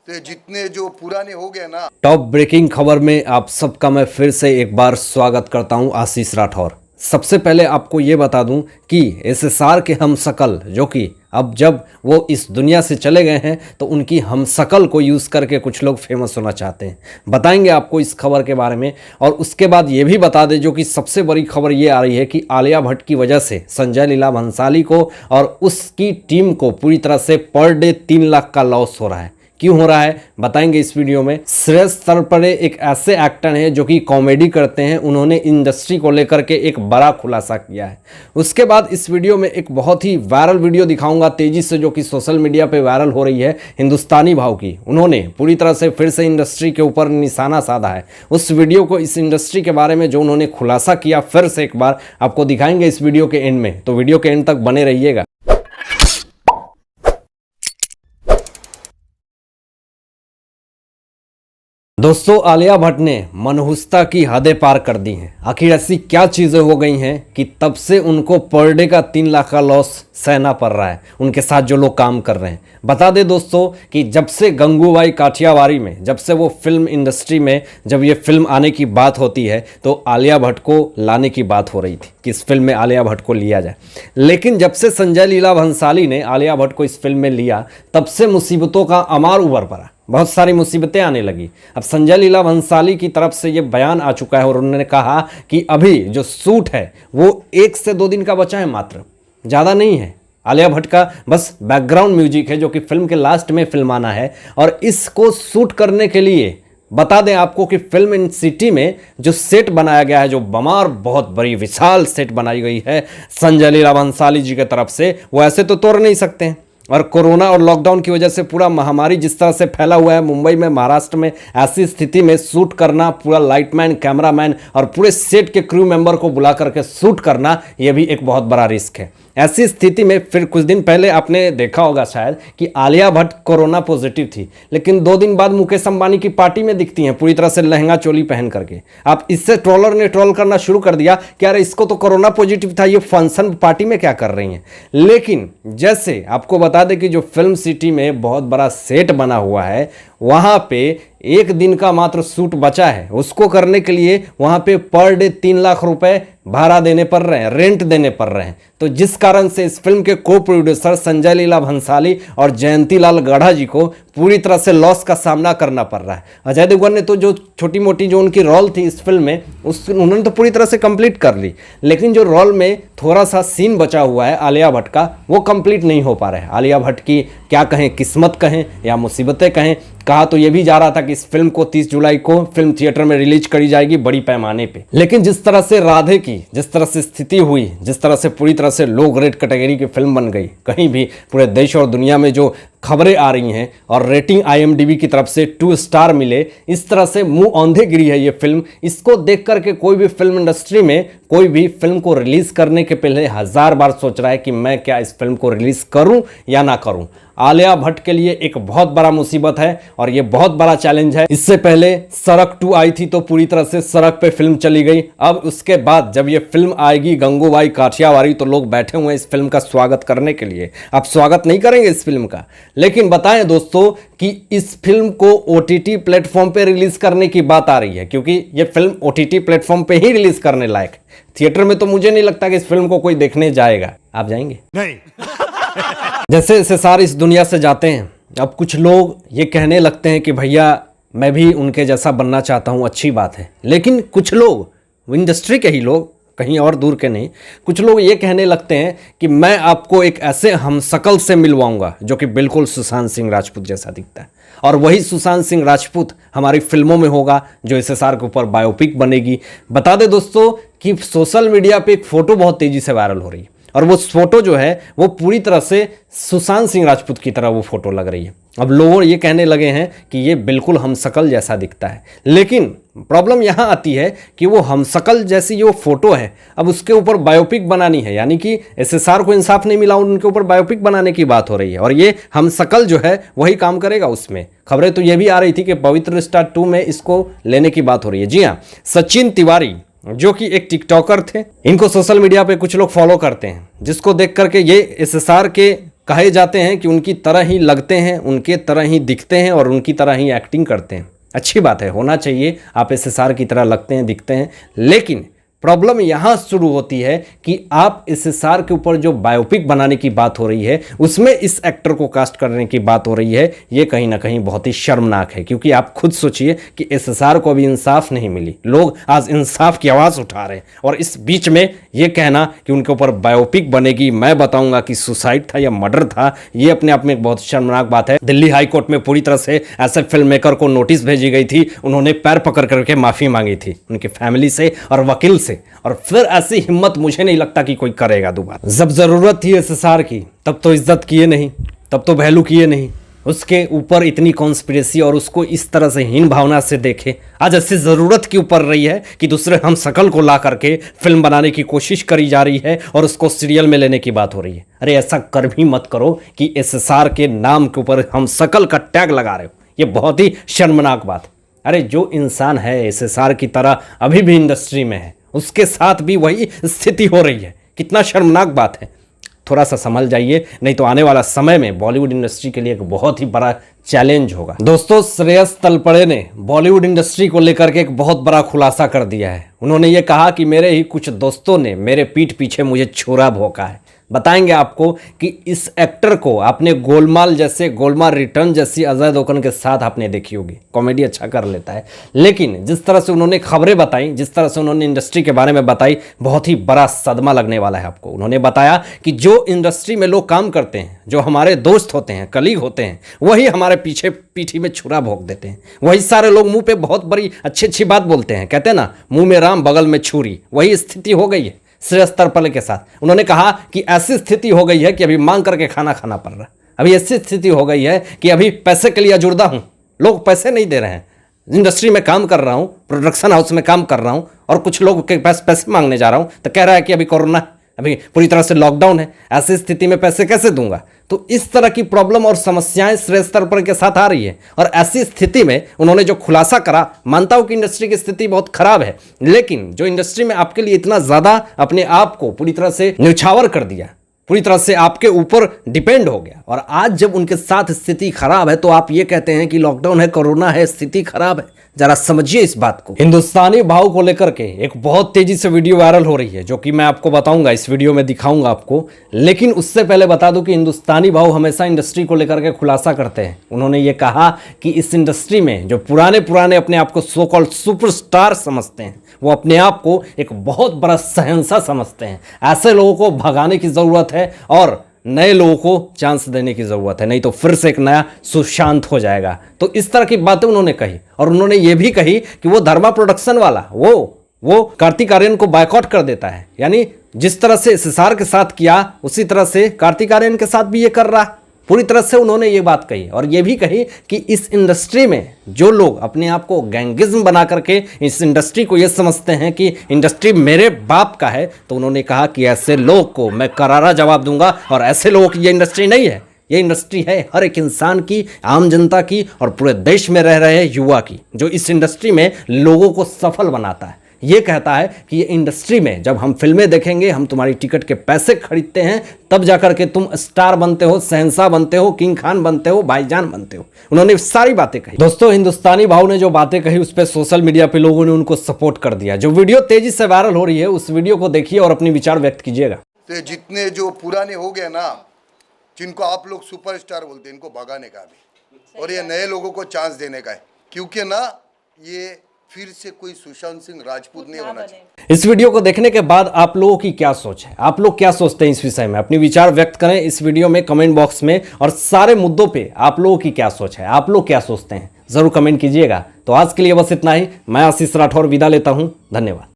तो जितने जो पुराने हो गए ना। टॉप ब्रेकिंग खबर में आप सबका मैं फिर से एक बार स्वागत करता हूं, आशीष राठौर। सबसे पहले आपको ये बता दूं कि एसएसआर के हमशक्ल जो कि अब जब वो इस दुनिया से चले गए हैं तो उनकी हमशक्ल को यूज़ करके कुछ लोग फेमस होना चाहते हैं। बताएंगे आपको इस खबर के बारे में। और उसके बाद ये भी बता दें, जो कि सबसे बड़ी खबर ये आ रही है कि आलिया भट्ट की वजह से संजय लीला भंसाली को और उसकी टीम को पूरी तरह से पर डे 3 लाख का लॉस हो रहा है। क्यों हो रहा है बताएंगे इस वीडियो में। श्रेयस तलपड़े एक ऐसे एक्टर हैं जो कि कॉमेडी करते हैं। उन्होंने इंडस्ट्री को लेकर के एक बड़ा खुलासा किया है। उसके बाद इस वीडियो में एक बहुत ही वायरल वीडियो दिखाऊंगा तेजी से, जो कि सोशल मीडिया पे वायरल हो रही है, हिंदुस्तानी भाव की। उन्होंने पूरी तरह से फिर से इंडस्ट्री के ऊपर निशाना साधा है। उस वीडियो को, इस इंडस्ट्री के बारे में जो उन्होंने खुलासा किया, फिर से एक बार आपको दिखाएंगे इस वीडियो के एंड में। तो वीडियो के एंड तक बने रहिएगा। दोस्तों, आलिया भट्ट ने मनहूसता की हदें पार कर दी हैं। आखिर ऐसी क्या चीज़ें हो गई हैं कि तब से उनको पर डे का 3 लाख का लॉस सहना पड़ रहा है, उनके साथ जो लोग काम कर रहे हैं। बता दें दोस्तों कि जब से गंगूबाई काठियावाड़ी में, जब से वो फिल्म इंडस्ट्री में, जब ये फिल्म आने की बात होती है तो आलिया भट्ट को लाने की बात हो रही थी कि इस फिल्म में आलिया भट्ट को लिया जाए। लेकिन जब से संजय लीला भंसाली ने आलिया भट्ट को इस फिल्म में लिया, तब से मुसीबतों का अमार उभर पड़ा। बहुत सारी मुसीबतें आने लगी। अब संजय लीला भंसाली की तरफ से ये बयान आ चुका है और उन्होंने कहा कि अभी जो शूट है वो 1 से 2 दिन का बचा है, मात्र, ज़्यादा नहीं है। आलिया भट्ट का बस बैकग्राउंड म्यूजिक है जो कि फिल्म के लास्ट में फिल्म आना है। और इसको शूट करने के लिए बता दें आपको कि फिल्म इन सिटी में जो सेट बनाया गया है, जो बमार बहुत बड़ी विशाल सेट बनाई गई है संजय लीला भंसाली जी की तरफ से, वो ऐसे तो तोड़ नहीं सकते हैं। और कोरोना और लॉकडाउन की वजह से पूरा महामारी जिस तरह से फैला हुआ है मुंबई में, महाराष्ट्र में, ऐसी स्थिति में शूट करना, पूरा लाइटमैन, कैमरामैन और पूरे सेट के क्रू मेंबर को बुला करके शूट करना, यह भी एक बहुत बड़ा रिस्क है। ऐसी स्थिति में फिर कुछ दिन पहले आपने देखा होगा शायद कि आलिया भट्ट कोरोना पॉजिटिव थी, लेकिन 2 दिन बाद मुकेश अंबानी की पार्टी में दिखती हैं पूरी तरह से लहंगा चोली पहन करके। आप इससे ट्रोलर ने ट्रोल करना शुरू कर दिया कि अरे इसको तो कोरोना पॉजिटिव था, ये फंक्शन पार्टी में क्या कर रही हैं। लेकिन जैसे आपको बता दें कि जो फिल्म सिटी में बहुत बड़ा सेट बना हुआ है, वहाँ पे 1 दिन का मात्र शूट बचा है। उसको करने के लिए वहाँ पे पर डे 3 लाख रुपए भाड़ा देने पड़ रहे हैं, रेंट देने पड़ रहे हैं। तो जिस कारण से इस फिल्म के को प्रोड्यूसर संजय लीला भंसाली और जयंती लाल गढ़ा जी को पूरी तरह से लॉस का सामना करना पड़ रहा है। अजय देवगन ने तो जो छोटी मोटी जो उनकी रोल थी इस फिल्म में, उन्होंने तो पूरी तरह से कंप्लीट कर ली, लेकिन जो रोल में थोड़ा सा सीन बचा हुआ है आलिया भट्ट का, वो कंप्लीट नहीं हो पा रहा है। आलिया भट्ट की क्या कहें, किस्मत कहें या मुसीबतें कहें। कहा तो ये भी जा रहा था कि इस फिल्म को 30 जुलाई को फिल्म थिएटर में रिलीज करी जाएगी बड़ी पैमाने पे, लेकिन जिस तरह से राधे की जिस तरह से स्थिति हुई, जिस तरह से पूरी तरह से लो ग्रेड कैटेगरी की फिल्म बन गई, कहीं भी पूरे देश और दुनिया में जो खबरें आ रही हैं और रेटिंग IMDb की तरफ से 2 स्टार मिले, इस तरह से मुंह औंधे गिरी है ये फिल्म। इसको देख करके कोई भी फिल्म इंडस्ट्री में कोई भी फिल्म को रिलीज करने के पहले 1000 बार सोच रहा है कि मैं क्या इस फिल्म को रिलीज करूं या ना करूं। आलिया भट्ट के लिए एक बहुत बड़ा मुसीबत है और ये बहुत बड़ा चैलेंज है। इससे पहले सड़क 2 आई थी तो पूरी तरह से सड़क पे फिल्म चली गई। अब उसके बाद जब ये फिल्म आएगी गंगूबाई काठियावाड़ी, तो लोग बैठे हुए हैं इस फिल्म का स्वागत करने के लिए। आप स्वागत नहीं करेंगे इस फिल्म का, लेकिन बताएं दोस्तों कि इस फिल्म को OTT प्लेटफॉर्म पे रिलीज करने की बात आ रही है, क्योंकि ये फिल्म OTT प्लेटफॉर्म पे ही रिलीज करने लायक है। थिएटर में तो मुझे नहीं लगता कि इस फिल्म को कोई देखने जाएगा। आप जाएंगे? नहीं। जैसे एसएसआर इस दुनिया से जाते हैं, अब कुछ लोग ये कहने लगते हैं कि भैया मैं भी उनके जैसा बनना चाहता हूँ, अच्छी बात है। लेकिन कुछ लोग, इंडस्ट्री के ही लोग, कहीं और दूर के नहीं, कुछ लोग ये कहने लगते हैं कि मैं आपको एक ऐसे हमशक्ल से मिलवाऊंगा जो कि बिल्कुल सुशांत सिंह राजपूत जैसा दिखता है, और वही सुशांत सिंह राजपूत हमारी फिल्मों में होगा जो एसएसआर के ऊपर बायोपिक बनेगी। बता दें दोस्तों कि सोशल मीडिया पे एक फ़ोटो बहुत तेज़ी से वायरल हो रही है और वो फोटो जो है वो पूरी तरह से सुशांत सिंह राजपूत की तरह वो फोटो लग रही है। अब लोग ये कहने लगे हैं कि ये बिल्कुल हमशक्ल जैसा दिखता है, लेकिन प्रॉब्लम यहाँ आती है कि वो हमशक्ल जैसी जो फोटो है, अब उसके ऊपर बायोपिक बनानी है, यानी कि एसएसआर को इंसाफ नहीं मिला, उनके ऊपर बायोपिक बनाने की बात हो रही है और ये हमशक्ल जो है वही काम करेगा उसमें। खबरें तो ये भी आ रही थी कि पवित्र रिश्ता 2 में इसको लेने की बात हो रही है। जी हाँ, सचिन तिवारी जो कि एक टिकटॉकर थे, इनको सोशल मीडिया पे कुछ लोग फॉलो करते हैं, जिसको देख करके ये एसएसआर के कहे जाते हैं कि उनकी तरह ही लगते हैं, उनके तरह ही दिखते हैं और उनकी तरह ही एक्टिंग करते हैं। अच्छी बात है, होना चाहिए, आप एसएसआर की तरह लगते हैं, दिखते हैं। लेकिन प्रॉब्लम यहाँ शुरू होती है कि आप एसएसआर के ऊपर जो बायोपिक बनाने की बात हो रही है, उसमें इस एक्टर को कास्ट करने की बात हो रही है। ये कहीं ना कहीं बहुत ही शर्मनाक है, क्योंकि आप खुद सोचिए कि एसएसआर को अभी इंसाफ नहीं मिली, लोग आज इंसाफ की आवाज़ उठा रहे हैं, और इस बीच में ये कहना कि उनके ऊपर बायोपिक बनेगी, मैं बताऊंगा कि सुसाइड था या मर्डर था, ये अपने आप में एक बहुत शर्मनाक बात है। दिल्ली हाई कोर्ट में पूरी तरह से ऐसे फिल्म मेकर को नोटिस भेजी गई थी, उन्होंने पैर पकड़ करके माफ़ी मांगी थी उनकी फैमिली से और वकील से, और फिर ऐसी हिम्मत मुझे नहीं लगता कि कोई करेगा दोबारा। जब जरूरत थी एसएसआर की तब तो इज्जत किए नहीं, तब तो वैल्यू किए नहीं, उसके ऊपर इतनी कॉन्स्पिरेसी और उसको इस तरह से हीन भावना से देखे। आज ऐसी ज़रूरत की ऊपर रही है कि दूसरे हम शकल को ला करके फिल्म बनाने की कोशिश करी जा रही है और उसको सीरियल में लेने की बात हो रही है। अरे ऐसा कर भी मत करो कि एसएसआर के नाम के ऊपर हम शकल का टैग लगा रहे हो, ये बहुत ही शर्मनाक बात है। अरे जो इंसान है एसएसआर की तरह अभी भी इंडस्ट्री में है, उसके साथ भी वही स्थिति हो रही है, कितना शर्मनाक बात है। थोड़ा सा संभल जाइए, नहीं तो आने वाला समय में बॉलीवुड इंडस्ट्री के लिए एक बहुत ही बड़ा चैलेंज होगा। दोस्तों, श्रेयस तलपड़े ने बॉलीवुड इंडस्ट्री को लेकर के एक बहुत बड़ा खुलासा कर दिया है। उन्होंने ये कहा कि मेरे ही कुछ दोस्तों ने मेरे पीठ पीछे मुझे छुरा भोंका है। बताएंगे आपको कि इस एक्टर को आपने गोलमाल रिटर्न जैसी अजय देवगन के साथ आपने देखी होगी, कॉमेडी अच्छा कर लेता है, लेकिन जिस तरह से उन्होंने खबरें बताई, जिस तरह से उन्होंने इंडस्ट्री के बारे में बताई, बहुत ही बड़ा सदमा लगने वाला है आपको। उन्होंने बताया कि जो इंडस्ट्री में लोग काम करते हैं, जो हमारे दोस्त होते हैं, कलीग होते हैं, वही हमारे पीछे पीठी में छुरा भोंक देते हैं। वही सारे लोग मुंह पे बहुत बड़ी अच्छी अच्छी बात बोलते हैं, कहते हैं ना, मुंह में राम बगल में छुरी। वही स्थिति हो गई है श्रेयस तलपड़े के साथ। उन्होंने कहा कि ऐसी स्थिति हो गई है कि अभी मांग करके खाना खाना पड़ रहा है। अभी ऐसी स्थिति हो गई है कि अभी पैसे के लिए जुड़ता हूं, लोग पैसे नहीं दे रहे हैं। इंडस्ट्री में काम कर रहा हूं, प्रोडक्शन हाउस में काम कर रहा हूं, और कुछ लोग के पास पैसे मांगने जा रहा हूं तो कह रहा है कि अभी कोरोना, अभी पूरी तरह से लॉकडाउन है, ऐसी स्थिति में पैसे कैसे दूंगा। तो इस तरह की प्रॉब्लम और समस्याएं श्रेयस तलपड़े के साथ आ रही है, और ऐसी स्थिति में उन्होंने जो खुलासा करा, मानता हूं कि इंडस्ट्री की स्थिति बहुत खराब है, लेकिन जो इंडस्ट्री में आपके लिए इतना ज्यादा अपने आप को पूरी तरह से न्यौछावर कर दिया, पूरी तरह से आपके ऊपर डिपेंड हो गया, और आज जब उनके साथ स्थिति खराब है तो आप ये कहते हैं कि लॉकडाउन है, कोरोना है, स्थिति खराब है। जरा समझिए इस बात को। हिंदुस्तानी भाव को लेकर के एक बहुत तेजी से वीडियो वायरल हो रही है, जो कि मैं आपको बताऊंगा, इस वीडियो में दिखाऊंगा आपको। लेकिन उससे पहले बता दूं कि हिंदुस्तानी भाव हमेशा इंडस्ट्री को लेकर के खुलासा करते हैं। उन्होंने ये कहा कि इस इंडस्ट्री में जो पुराने अपने आप को सो कॉल्ड सुपरस्टार समझते हैं, वो अपने आप को एक बहुत बड़ा शहंशाह समझते हैं। ऐसे लोगों को भगाने की जरूरत है और नए लोगों को चांस देने की जरूरत है, नहीं तो फिर से एक नया सुशांत हो जाएगा। तो इस तरह की बातें उन्होंने कही, और उन्होंने ये भी कही कि वो धर्मा प्रोडक्शन वाला वो कार्तिक आर्यन को बायकॉट कर देता है। यानी जिस तरह से एसएसआर के साथ किया, उसी तरह से कार्तिक आर्यन के साथ भी ये कर रहा। पूरी तरह से उन्होंने ये बात कही, और ये भी कही कि इस इंडस्ट्री में जो लोग अपने आप को गैंगिज्म बना करके इस इंडस्ट्री को ये समझते हैं कि इंडस्ट्री मेरे बाप का है, तो उन्होंने कहा कि ऐसे लोग को मैं करारा जवाब दूंगा, और ऐसे लोगों की ये इंडस्ट्री नहीं है। ये इंडस्ट्री है हर एक इंसान की, आम जनता की, और पूरे देश में रह रहे युवा की, जो इस इंडस्ट्री में लोगों को सफल बनाता है। ये कहता है कि ये इंडस्ट्री में जब हम फिल्में देखेंगे, हम तुम्हारी टिकट के पैसे खरीदते हैं, तब जाकर के तुम स्टार बनते हो, शहंशाह बनते हो, किंग खान बनते हो, भाईजान बनते हो। उन्होंने सारी बातें कही। दोस्तों, हिंदुस्तानी भाव ने जो बातें कही उस पर सोशल मीडिया पे लोगों ने उनको सपोर्ट कर दिया। जो वीडियो तेजी से वायरल हो रही है, उस वीडियो को देखिए और अपने विचार व्यक्त कीजिएगा। तो जितने जो पुराने हो गए ना, जिनको आप लोग सुपरस्टार बोलते हैं, इनको भगाने का भी, और ये नए लोगों को चांस देने का है, क्योंकि ना ये फिर से कोई सुशांत सिंह राजपूत नहीं होना चाहिए। इस वीडियो को देखने के बाद आप लोगों की क्या सोच है? आप लोग क्या सोचते हैं इस विषय में? अपने विचार व्यक्त करें इस वीडियो में कमेंट बॉक्स में, और सारे मुद्दों पे आप लोगों की क्या सोच है, आप लोग क्या सोचते हैं, जरूर कमेंट कीजिएगा। तो आज के लिए बस इतना ही। मैं आशीष राठौर विदा लेता हूं। धन्यवाद।